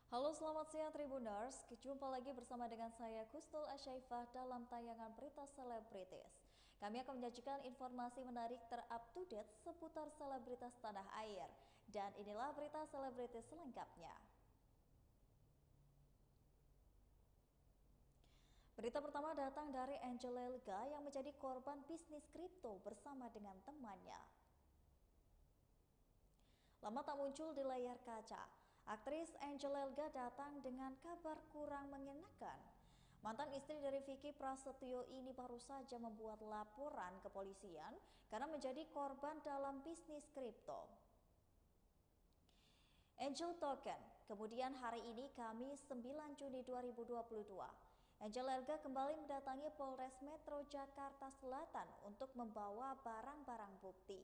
Halo, selamat siang Tribuners. Jumpa lagi bersama dengan saya Kustul Asyaifah dalam tayangan berita selebritis. Kami akan menyajikan informasi menarik ter-up-to-date seputar selebritas tanah air. Dan inilah berita selebritis selengkapnya. Berita pertama datang dari Angel Elga yang menjadi korban bisnis kripto bersama dengan temannya. Lama tak muncul di layar kaca, aktris Angel Elga datang dengan kabar kurang mengenakan. Mantan istri dari Vicky Prasetyo ini baru saja membuat laporan ke polisian karena menjadi korban dalam bisnis kripto. Angel Token, kemudian hari ini Kamis 9 Juni 2022, Angel Elga kembali mendatangi Polres Metro Jakarta Selatan untuk membawa barang-barang bukti.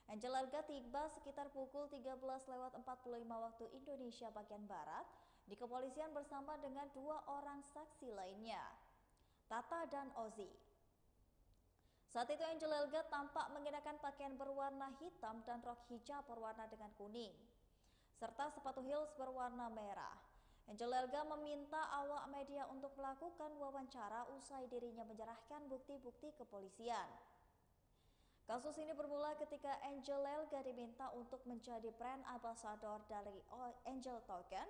Angel Elga tiba sekitar pukul 13.45 waktu Indonesia bagian Barat di kepolisian bersama dengan dua orang saksi lainnya, Tata dan Ozzy. Saat itu Angel Elga tampak mengenakan pakaian berwarna hitam dan rok hijab berwarna dengan kuning, serta sepatu heels berwarna merah. Angel Elga meminta awak media untuk melakukan wawancara usai dirinya menyerahkan bukti-bukti kepolisian. Kasus ini bermula ketika Angel Elga diminta untuk menjadi brand ambassador dari Angel Token,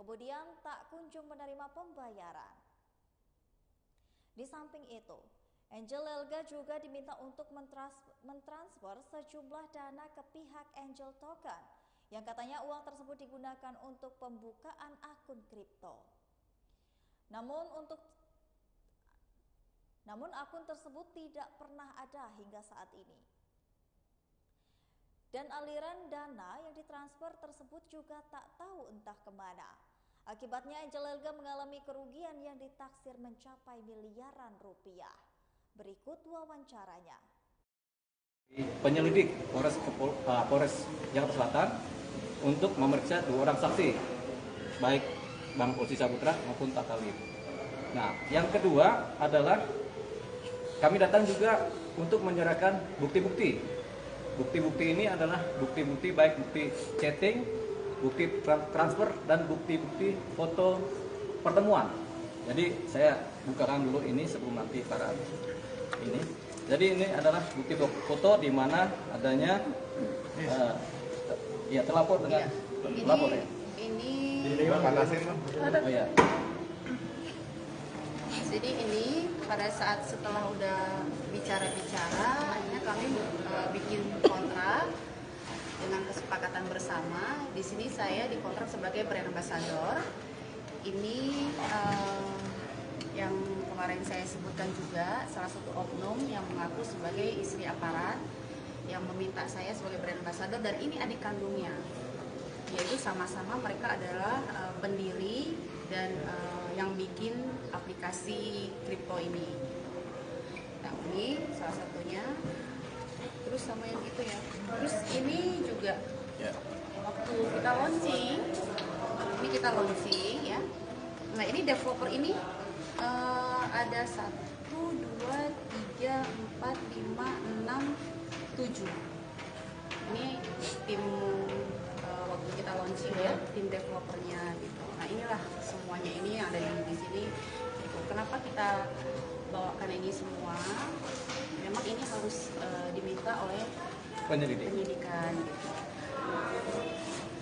kemudian tak kunjung menerima pembayaran. Di samping itu, Angel Elga juga diminta untuk mentransfer sejumlah dana ke pihak Angel Token, yang katanya uang tersebut digunakan untuk pembukaan akun kripto. Namun akun tersebut tidak pernah ada hingga saat ini. Dan aliran dana yang ditransfer tersebut juga tak tahu entah kemana. Akibatnya Angel Elga mengalami kerugian yang ditaksir mencapai miliaran rupiah. Berikut wawancaranya. Penyelidik Polres Jakarta Selatan untuk memeriksa dua orang saksi, baik Bang Polisi Saputra maupun Pak Khalid. Nah, yang kedua adalah kami datang juga untuk menyerahkan bukti-bukti. Bukti-bukti ini adalah bukti-bukti baik bukti chatting, bukti transfer, dan bukti-bukti foto pertemuan. Jadi saya bukakan dulu ini sebelum nanti para ini. Jadi ini adalah bukti foto di mana adanya ya terlapor dengan terlapor ya. Ini panasin oh ya. Jadi ini pada saat setelah udah bicara-bicara, akhirnya kami bikin kontrak dengan kesepakatan bersama. Di sini saya dikontrak sebagai brand ambassador. Ini yang kemarin saya sebutkan juga, salah satu oknum yang mengaku sebagai istri aparat yang meminta saya sebagai brand ambassador, dan ini adik kandungnya, yaitu sama-sama mereka adalah pendiri dan yang bikin aplikasi kripto ini. Nah, ini salah satunya. Terus sama yang itu ya. Terus ini juga waktu kita launching, ya. Nah, ini developer ini ada 1, 2, 3, 4, 5, 6, 7. Ini tim waktu kita launching ya, tim developernya gitu. Nah, inilah semuanya ini yang ada di sini. Gitu. Kenapa kita bawakan ini semua? Memang ini harus diminta oleh penyidikan. Gitu.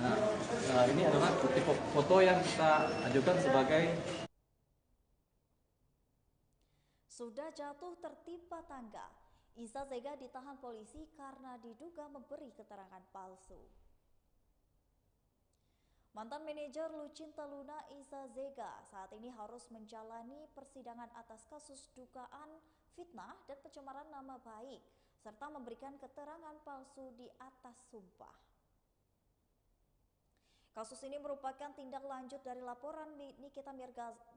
Nah, ini adalah bukti foto yang kita ajukan sebagai. Sudah jatuh tertimpa tangga, Iza Zega ditahan polisi karena diduga memberi keterangan palsu. Mantan manajer Lucinta Luna, Iza Zega, saat ini harus menjalani persidangan atas kasus dugaan fitnah dan pencemaran nama baik, serta memberikan keterangan palsu di atas sumpah. Kasus ini merupakan tindak lanjut dari laporan Nikita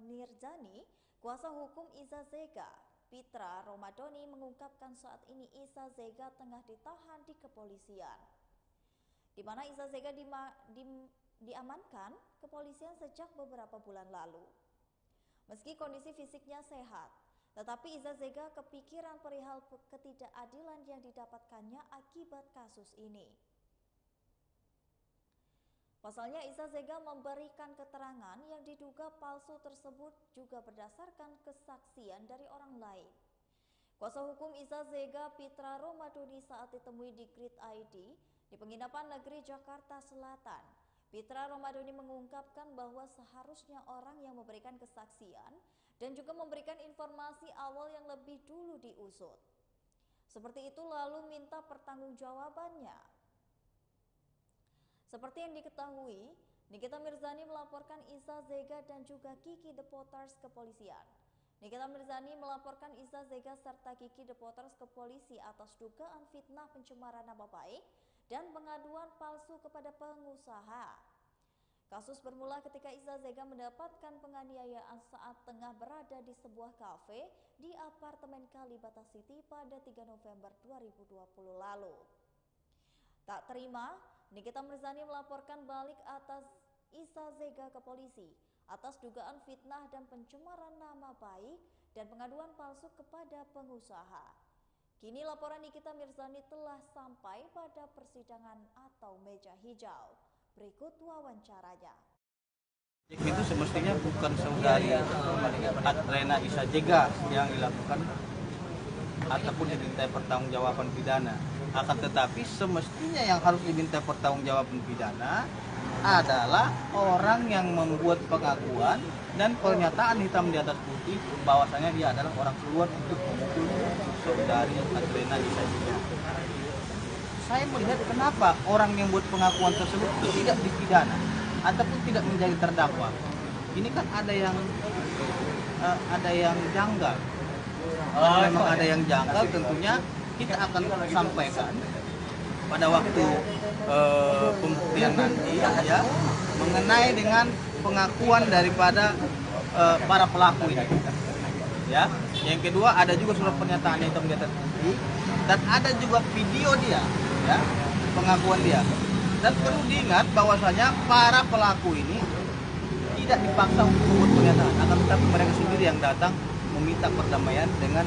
Mirzani, kuasa hukum Iza Zega. Pitra Romadoni mengungkapkan saat ini Iza Zega tengah ditahan di kepolisian, di mana Iza Zega diamankan kepolisian sejak beberapa bulan lalu. Meski kondisi fisiknya sehat, tetapi Iza Zega kepikiran perihal ketidakadilan yang didapatkannya akibat kasus ini. Pasalnya Isa Zega memberikan keterangan yang diduga palsu tersebut juga berdasarkan kesaksian dari orang lain. Kuasa hukum Isa Zega, Pitra Romadhoni, saat ditemui di Grid ID di Penginapan Negeri Jakarta Selatan, Pitra Romadhoni mengungkapkan bahwa seharusnya orang yang memberikan kesaksian dan juga memberikan informasi awal yang lebih dulu diusut. Seperti itu lalu minta pertanggungjawabannya. Seperti yang diketahui, Nikita Mirzani melaporkan Isa Zega dan juga Kiki The Potters ke polisian. Nikita Mirzani melaporkan Isa Zega serta Kiki The Potters ke polisi atas dugaan fitnah pencemaran nama baik dan pengaduan palsu kepada pengusaha. Kasus bermula ketika Isa Zega mendapatkan penganiayaan saat tengah berada di sebuah kafe di apartemen Kalibata City pada 3 November 2020 lalu. Tak terima, Nikita Mirzani melaporkan balik atas Isa Zega ke polisi atas dugaan fitnah dan pencemaran nama baik dan pengaduan palsu kepada pengusaha. Kini laporan Nikita Mirzani telah sampai pada persidangan atau meja hijau. Berikut wawancaranya. Itu semestinya bukan saudari Adrena Isa Zega yang dilakukan ataupun diminta pertanggungjawaban pidana. Akan tetapi semestinya yang harus diminta pertanggungjawaban pidana adalah orang yang membuat pengakuan dan pernyataan hitam di atas putih bahwasanya dia adalah orang keluar untuk memukul saudari Adrena Isa Zega. Saya melihat kenapa orang yang buat pengakuan tersebut tidak dipidana ataupun tidak menjadi terdakwa. Ini kan ada yang janggal. Kalau memang ada yang janggal, tentunya kita akan sampaikan pada waktu pembuktian nanti ya mengenai dengan pengakuan daripada para pelaku ini. Ya, yang kedua ada juga surat pernyataan hitam di atas putih dan ada juga video dia, ya, pengakuan dia. Dan perlu diingat bahwasanya para pelaku ini tidak dipaksa untuk membuat pernyataan, akan tetapi mereka sendiri yang datang meminta perdamaian dengan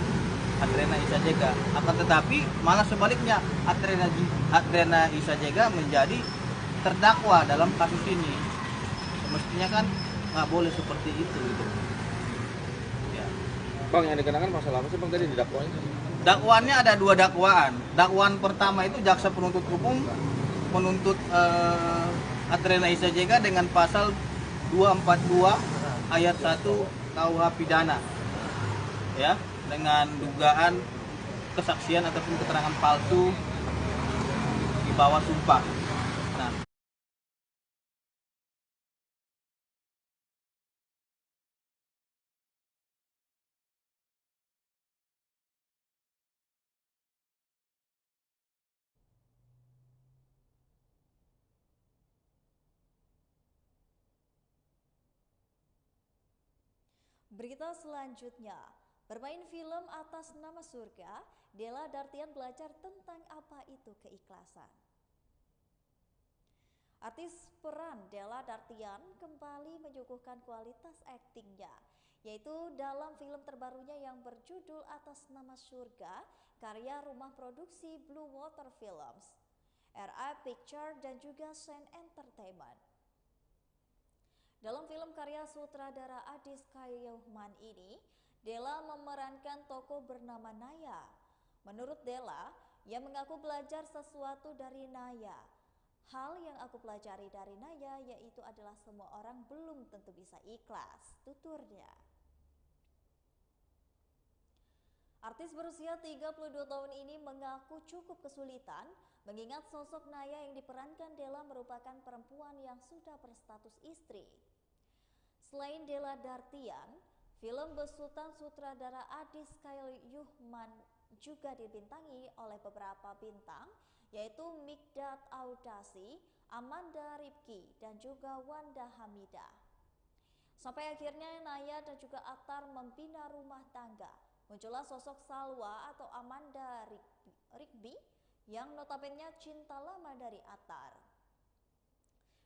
Adrena Isa Zega. Akan tetapi malah sebaliknya Adrena Isa Zega menjadi terdakwa dalam kasus ini. Semestinya kan nggak boleh seperti itu gitu. Ya. Bang, yang dikenakan masalah apa sih Bang tadi didakwaannya? Dakwaannya ada 2 dakwaan. Dakwaan pertama itu jaksa penuntut umum menuntut Adrena Isa Zega dengan pasal 242 ayat 1 KUH pidana. Ya, dengan dugaan kesaksian ataupun keterangan palsu di bawah sumpah. Nah, Berita selanjutnya, bermain film atas nama surga, Della Dartian belajar tentang apa itu keikhlasan. Artis peran Della Dartian kembali menyuguhkan kualitas aktingnya, yaitu dalam film terbarunya yang berjudul Atas Nama Surga, karya rumah produksi Blue Water Films, RA Picture dan juga Sen Entertainment. Dalam film karya sutradara Adis Kayuhman ini, Della memerankan tokoh bernama Naya. Menurut Della, ia mengaku belajar sesuatu dari Naya. Hal yang aku pelajari dari Naya yaitu adalah semua orang belum tentu bisa ikhlas, tuturnya. Artis berusia 32 tahun ini mengaku cukup kesulitan mengingat sosok Naya yang diperankan Della merupakan perempuan yang sudah berstatus istri. Selain Della Dartian, film besutan sutradara Adis Kayuhman juga dibintangi oleh beberapa bintang, yaitu Mikdad Audasi, Amanda Rifki, dan juga Wanda Hamidah. Sampai akhirnya Naya dan juga Attar membina rumah tangga. Muncullah sosok Salwa atau Amanda Rifki yang notabene cinta lama dari Attar.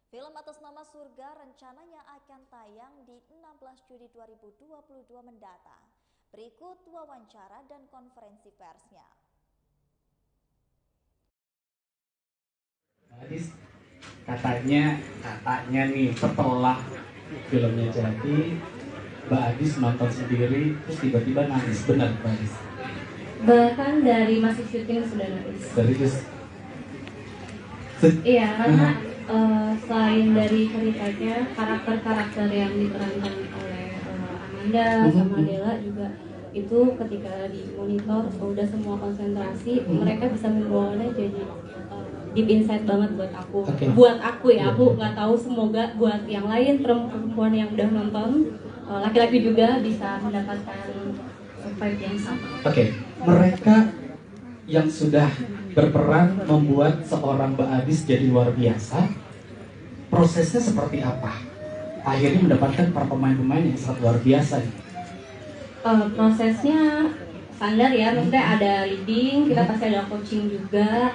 Film Atas Nama Surga rencananya akan tayang di 16 Juli 2022 mendatang. Berikut wawancara dan konferensi persnya. Adis, katanya nih setelah filmnya jadi Mbak Adis nonton sendiri terus tiba-tiba nangis, benar Mbak Adis? Bahkan dari masih syuting sudah nangis. Serius? Iya, karena selain dari ceritanya, karakter-karakter yang diperankan oleh Amanda sama Della juga itu ketika di monitor udah semua konsentrasi, mereka bisa membawanya jadi deep insight banget buat aku. Buat aku ya, aku nggak tahu, semoga buat yang lain perempuan yang udah nonton, laki-laki juga bisa mendapatkan vibe yang sama. Mereka yang sudah berperan membuat seorang Mbak Adis jadi luar biasa, prosesnya seperti apa? Akhirnya mendapatkan para pemain-pemain yang sangat luar biasa. Prosesnya standar ya, maksudnya ada reading, kita pasti ada coaching juga,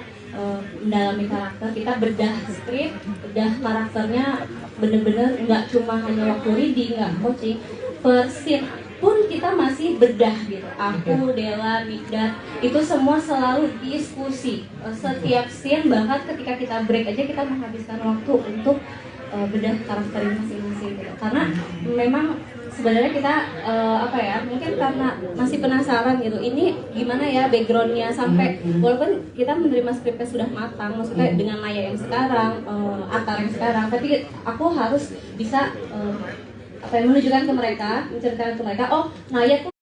mendalami karakter, kita bedah skrip, bedah karakternya, bener-bener nggak cuma hanya waktu reading, nggak coaching, per scene pun kita masih bedah gitu. Aku, Della, Mikdad, itu semua selalu diskusi. Setiap scene, bahkan ketika kita break aja kita menghabiskan waktu untuk bedah karakter masing-masing gitu. Karena memang sebenarnya kita mungkin karena masih penasaran gitu, ini gimana ya backgroundnya sampai walaupun kita menerima skripnya sudah matang, maksudnya dengan Naya yang sekarang, Atar yang sekarang, tapi aku harus bisa menunjukkan ke mereka, menceritakan ke mereka, oh Naya tuh.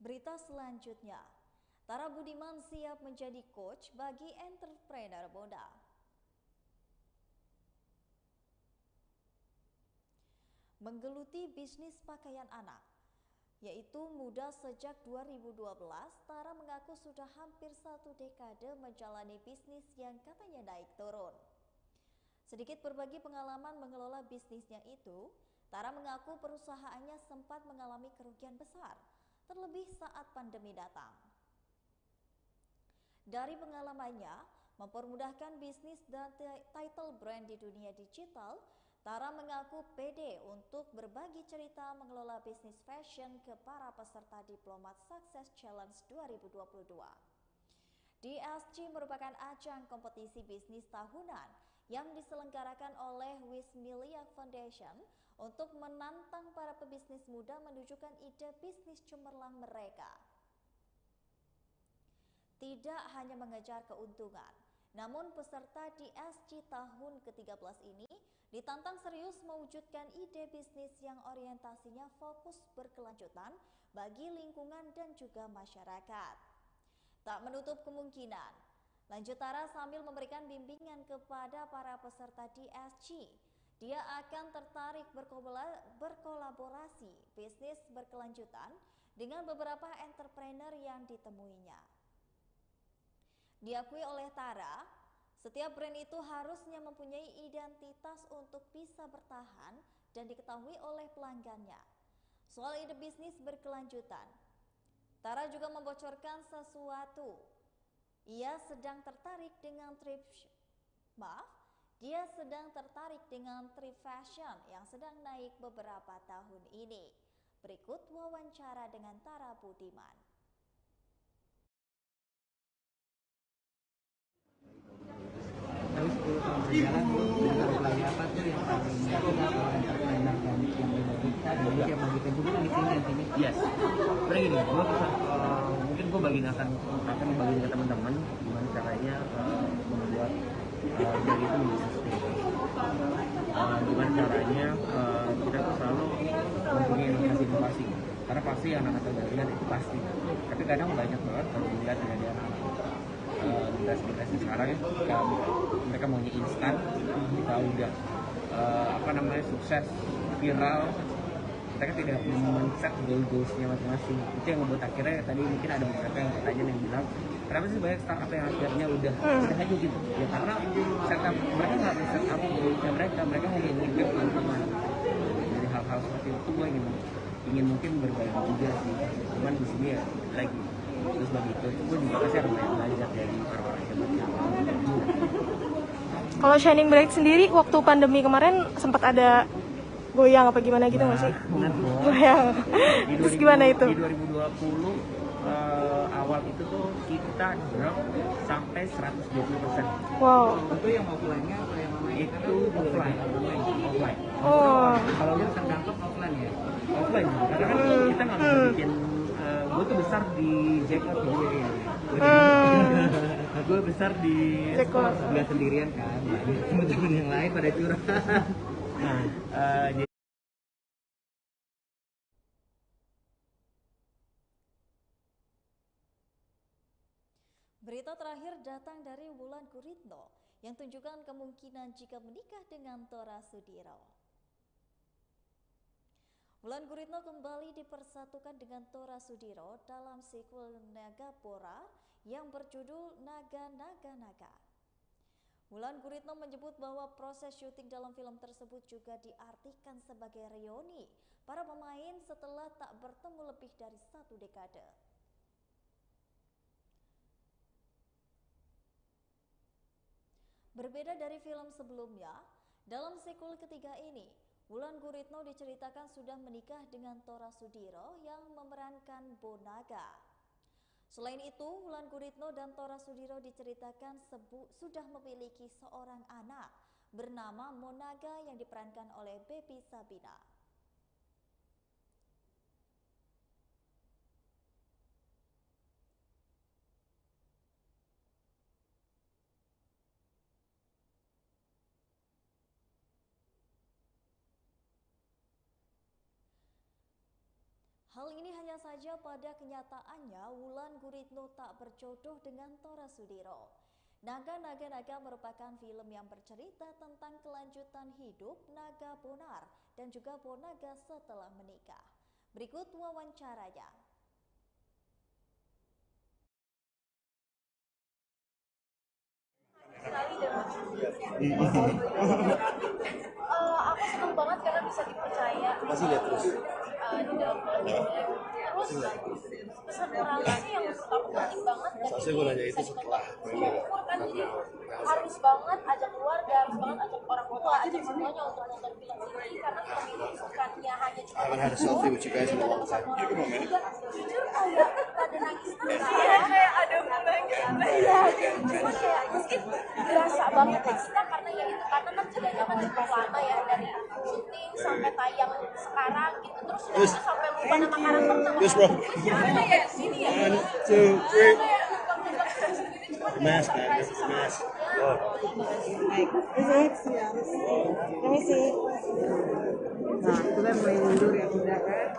Berita selanjutnya, Tara Budiman siap menjadi coach bagi entrepreneur muda. Menggeluti bisnis pakaian anak, yaitu muda sejak 2012, Tara mengaku sudah hampir 1 dekade menjalani bisnis yang katanya naik turun. Sedikit berbagi pengalaman mengelola bisnisnya itu, Tara mengaku perusahaannya sempat mengalami kerugian besar, terlebih saat pandemi datang. Dari pengalamannya, mempermudahkan bisnis dan title brand di dunia digital, Tara mengaku pede untuk berbagi cerita mengelola bisnis fashion ke para peserta Diplomat Success Challenge 2022. DSC merupakan ajang kompetisi bisnis tahunan yang diselenggarakan oleh Wismilia Foundation untuk menantang para pebisnis muda menunjukkan ide bisnis cemerlang mereka. Tidak hanya mengejar keuntungan, namun peserta DSC tahun ke-13 ini ditantang serius mewujudkan ide bisnis yang orientasinya fokus berkelanjutan bagi lingkungan dan juga masyarakat. Tak menutup kemungkinan, lanjut Tara sambil memberikan bimbingan kepada para peserta DSC, dia akan tertarik berkolaborasi bisnis berkelanjutan dengan beberapa entrepreneur yang ditemuinya. Diakui oleh Tara, setiap brand itu harusnya mempunyai identitas untuk bisa bertahan dan diketahui oleh pelanggannya. Soal ide bisnis berkelanjutan, Tara juga membocorkan sesuatu. Dia sedang tertarik dengan thrift fashion yang sedang naik beberapa tahun ini. Berikut wawancara dengan Tara Budiman. Yes. Sebenarnya gini, mungkin gue bagiin akan bagiin ke teman-teman gimana caranya membuat dari itu menjadi sustainable. Gimana caranya kita tuh selalu mempunyai inovasi, karena pasti anak-anak terbarunya itu pasti. Tapi kadang banyak banget kalau dilihat dari generasi sekarang ya, mereka maunya instan, kita udah sukses, viral, mereka tidak men-set goals-nya masing-masing. Itu yang membuat akhirnya tadi mungkin ada beberapa yang pertanyaan yang bilang, kenapa sih banyak startup yang akhirnya udah aja gitu? Ya karena setup mereka nggak men-setup goals-nya mereka hanya ingin teman-teman. Jadi hal-hal seperti itu gue ingin mungkin berbagi juga sih. Cuman di sini ya lagi. Terus bagi itu gue juga pasti harus belajar dari orang-orang hebat yang Kalau Shining Bright sendiri waktu pandemi kemarin sempat ada goyang apa gimana gitu nggak sih? Benar tuh. Goyang. Terus gimana itu? Di 2020 awal itu tuh kita drop sampai 120%. Wow. Itu yang offline-nya atau yang online? Itu offline. Oh. Kalau lu terdampak offline ya? Offline, karena kan kita nggak bisa bikin. Gue tuh besar di Jackpot juga ya. Gue besar di Jackpot. Nggak sendirian kan, teman-teman yang lain pada curhat. Nah, Berita terakhir datang dari Wulan Guritno yang tunjukkan kemungkinan jika menikah dengan Tora Sudiro. Wulan Guritno kembali dipersatukan dengan Tora Sudiro dalam sequel Nagapura yang berjudul Naga Naga Naga. Wulan Guritno menyebut bahwa proses syuting dalam film tersebut juga diartikan sebagai reuni para pemain setelah tak bertemu lebih dari 1 dekade. Berbeda dari film sebelumnya, dalam sequel ketiga ini, Wulan Guritno diceritakan sudah menikah dengan Tora Sudiro yang memerankan Bonaga. Selain itu, Wulan Guritno dan Tora Sudiro diceritakan sudah memiliki seorang anak bernama Monaga yang diperankan oleh Baby Sabina. Hal ini hanya saja pada kenyataannya Wulan Guritno tak berjodoh dengan Tora Sudiro. Naga Naga Naga merupakan film yang bercerita tentang kelanjutan hidup Naga Bonar dan juga Bonaga setelah menikah. Berikut wawancaranya. Aku senang banget karena bisa dipercaya. Masih lihat terus. Di dalam film ini. Terus pesan moralnya sih yang menurut aku penting banget dan Soalnya gue nanya itu setelah syukur kan, jadi harus banget ajak keluarga, harus banget ajak orang tua, ajak semuanya untuk nonton film ini karena film ini bukannya hanya cuma I haven't had a selfie with you guys in a long time. You come on, man. jujur kayak ada nangis kayak ada nangis iya, cuma kayak mungkin berasa banget di kita karena ya itu karena kan jedanya kan cukup lama ya dari syuting sampai tayang sekarang gitu, terus kita sampai lupa nama karakter nama siapa ya sini ya 1, 2, 3. Mask, man. This is mask. Oh. Permisi. nah itu kan mulai mundur ya udah kan.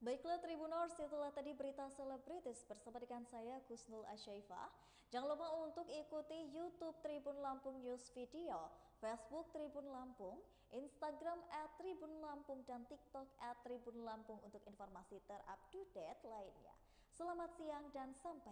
Baiklah Tribuners, itulah tadi berita selebritis bersama dengan saya Kusnul Asyaifah. Jangan lupa untuk ikuti YouTube Tribun Lampung News Video, Facebook Tribun Lampung, Instagram @tribunlampung dan TikTok @tribunlampung untuk informasi terupdate lainnya. Selamat siang dan sampai